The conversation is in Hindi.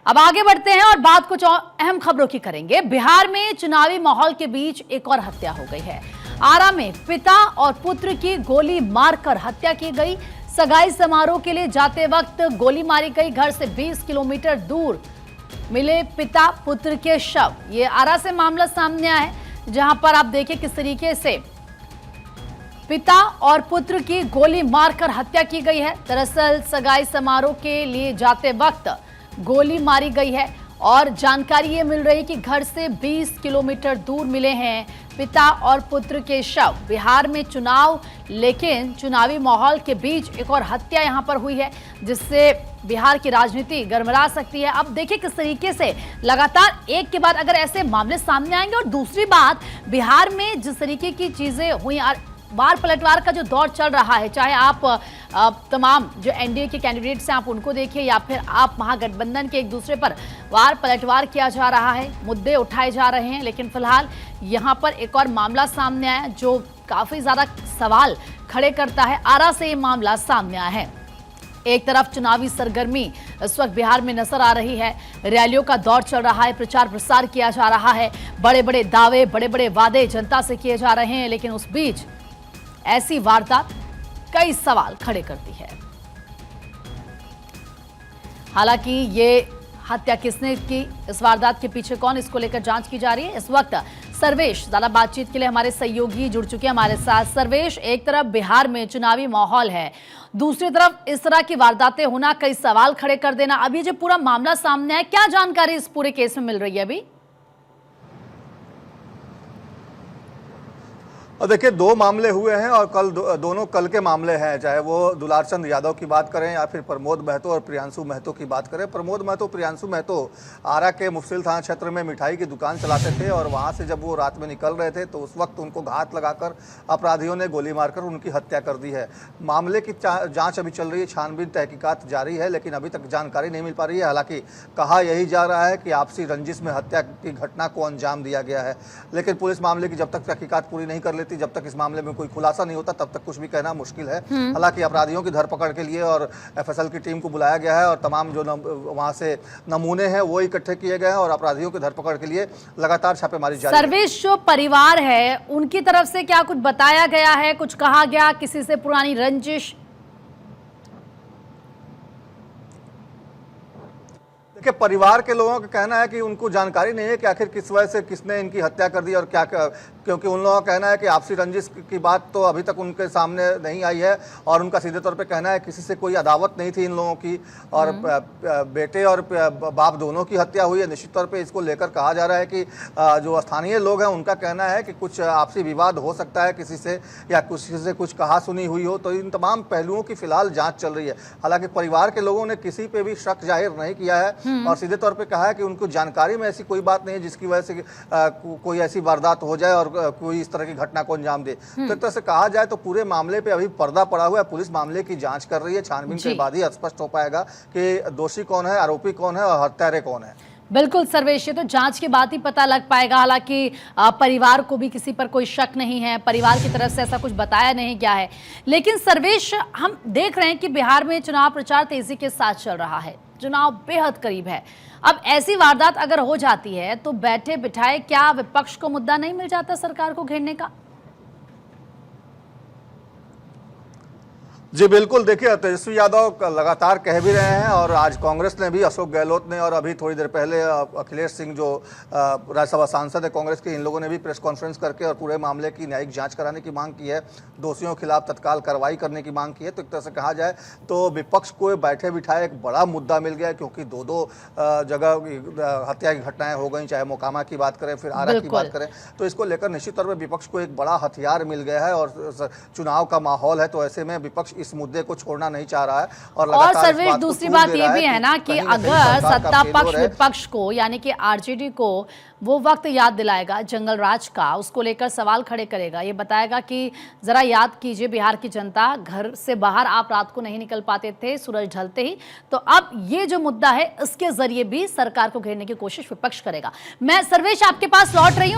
अब आगे बढ़ते हैं और बात कुछ और अहम खबरों की करेंगे। बिहार में चुनावी माहौल के बीच एक और हत्या हो गई है। आरा में पिता और पुत्र की गोली मारकर हत्या की गई। सगाई समारोह के लिए जाते वक्त गोली मारी गई। घर से 20 किलोमीटर दूर मिले पिता पुत्र के शव। ये आरा से मामला सामने आया है, जहां पर आप देखिए किस तरीके से पिता और पुत्र की गोली मारकर हत्या की गई है। दरअसल सगाई समारोह के लिए जाते वक्त गोली मारी गई है और जानकारी ये मिल रही है कि घर से 20 किलोमीटर दूर मिले हैं पिता और पुत्र के शव। बिहार में चुनाव, लेकिन चुनावी माहौल के बीच एक और हत्या यहां पर हुई है, जिससे बिहार की राजनीति गरमरा सकती है। अब देखिए किस तरीके से लगातार एक के बाद अगर ऐसे मामले सामने आएंगे। और दूसरी बात, बिहार में जिस तरीके की चीजें हुई, वार पलटवार का जो दौर चल रहा है, चाहे आप तमाम जो एनडीए के कैंडिडेट्स हैं आप उनको देखिए, या फिर आप महागठबंधन के एक दूसरे पर वार पलटवार किया जा रहा है, मुद्दे उठाए जा रहे हैं। लेकिन फिलहाल यहां पर एक और मामला सामने आया जो काफी ज्यादा सवाल खड़े करता है। आरा से ये मामला सामने आया है। एक तरफ चुनावी सरगर्मी इस वक्त बिहार में नजर आ रही है, रैलियों का दौर चल रहा है, प्रचार प्रसार किया जा रहा है, बड़े बड़े दावे, बड़े बड़े वादे जनता से किए जा रहे हैं। लेकिन उस बीच ऐसी वारदात कई सवाल खड़े करती है। हालांकि ये हत्या किसने की, इस वारदात के पीछे कौन, इसको लेकर जांच की जा रही है। इस वक्त सर्वेश ज्यादा बातचीत के लिए हमारे सहयोगी जुड़ चुके हैं हमारे साथ। सर्वेश, एक तरफ बिहार में चुनावी माहौल है, दूसरी तरफ इस तरह की वारदातें होना, कई सवाल खड़े कर देना। अभी जो पूरा मामला सामने है, क्या जानकारी इस पूरे केस में मिल रही है अभी? और देखिए, दो मामले हुए हैं और दोनों कल के मामले हैं। चाहे वो दुलारचंद यादव की बात करें या फिर प्रमोद महतो और प्रियांशु महतो की बात करें। प्रमोद महतो, प्रियांशु महतो आरा के मुफस्सिल थाना क्षेत्र में मिठाई की दुकान चलाते थे और वहां से जब वो रात में निकल रहे थे तो उस वक्त उनको घात लगाकर अपराधियों ने गोली मारकर उनकी हत्या कर दी है। मामले की जाँच अभी चल रही है, छानबीन तहकीकात जारी है, लेकिन अभी तक जानकारी नहीं मिल पा रही है। हालांकि कहा यही जा रहा है कि आपसी रंजिश में हत्या की घटना को अंजाम दिया गया है, लेकिन पुलिस मामले की जब तक तहकीकात पूरी नहीं कर लेती, जब तक इस मामले में कोई खुलासा नहीं होता, तब तक कुछ भी कहना मुश्किल है। हालांकि अपराधियों की धरपकड़ के लिए और एफएसएल की टीम को बुलाया गया है और तमाम जो वहां से नमूने हैं वो इकट्ठे किए गए हैं और अपराधियों की धरपकड़ के लिए लगातार छापेमारी जारी है। सर्वेश, जो परिवार है उनकी तरफ से क्या कुछ बताया गया है, कुछ कहा गया, किसी से पुरानी रंजिश? देखिए, परिवार के लोगों का कहना है कि उनको जानकारी नहीं है कि आखिर किस वजह से किसने इनकी हत्या कर दी और क्या, क्योंकि उन लोगों का कहना है कि आपसी रंजिश की बात तो अभी तक उनके सामने नहीं आई है और उनका सीधे तौर पे कहना है किसी से कोई अदावत नहीं थी इन लोगों की और बेटे और बाप दोनों की हत्या हुई है। निश्चित तौर पे इसको लेकर कहा जा रहा है कि जो स्थानीय लोग हैं उनका कहना है कि कुछ आपसी विवाद हो सकता है किसी से, या किसी से कुछ कहा सुनी हुई हो। तो इन तमाम पहलुओं की फिलहाल जाँच चल रही है। हालांकि परिवार के लोगों ने किसी पे भी शक जाहिर नहीं किया है और सीधे तौर पे कहा है कि उनको जानकारी में ऐसी कोई बात नहीं है जिसकी वजह से कोई ऐसी वारदात हो जाए और कोई इस तरह की घटना को अंजाम दे। तो एक तरह से कहा जाए तो पूरे मामले पे अभी पर्दा पड़ा हुआ है। पुलिस मामले की जांच कर रही है। छानबीन के बाद ही स्पष्ट हो पाएगा कि दोषी कौन है, आरोपी कौन है और हत्यारे कौन है। बिल्कुल सर्वेश, ये तो जांच के बाद ही पता लग पाएगा। हालांकि परिवार को भी किसी पर कोई शक नहीं है, परिवार की तरफ से ऐसा कुछ बताया नहीं गया है। लेकिन सर्वेश, हम देख रहे हैं कि बिहार में चुनाव प्रचार तेजी के साथ चल रहा है, चुनाव बेहद करीब है। अब ऐसी वारदात अगर हो जाती है तो बैठे बिठाए क्या विपक्ष को मुद्दा नहीं मिल जाता सरकार को घेरने का? जी बिल्कुल, देखिए तेजस्वी यादव लगातार कह भी रहे हैं और आज कांग्रेस ने भी, अशोक गहलोत ने और अभी थोड़ी देर पहले अखिलेश सिंह जो राज्यसभा सांसद है कांग्रेस के, इन लोगों ने भी प्रेस कॉन्फ्रेंस करके और पूरे मामले की न्यायिक जांच कराने की मांग की है, दोषियों के खिलाफ तत्काल कार्रवाई करने की मांग की है। तो एक तरह से कहा जाए तो विपक्ष को बैठे बिठाए एक बड़ा मुद्दा मिल गया, क्योंकि दो जगह हत्या की घटनाएं हो गई, चाहे मोकामा की बात करें फिर आरा की बात करें। तो इसको लेकर निश्चित तौर पर विपक्ष को एक बड़ा हथियार मिल गया है और चुनाव का माहौल है, तो ऐसे में विपक्ष इस मुद्दे को छोड़ना नहीं चाह रहा है। और सर्वेश, दूसरी बात ये भी है ना कि अगर सत्ता पक्ष विपक्ष को यानी कि आरजेडी को वो वक्त याद दिलाएगा जंगल राज का, उसको लेकर सवाल खड़े करेगा, ये बताएगा कि जरा याद कीजिए बिहार की जनता, घर से बाहर आप रात को नहीं निकल पाते थे सूरज ढलते ही। तो अब ये जो मुद्दा है इसके जरिए भी सरकार को घेरने की कोशिश विपक्ष करेगा। मैं सर्वेश आपके पास लौट रही हूं।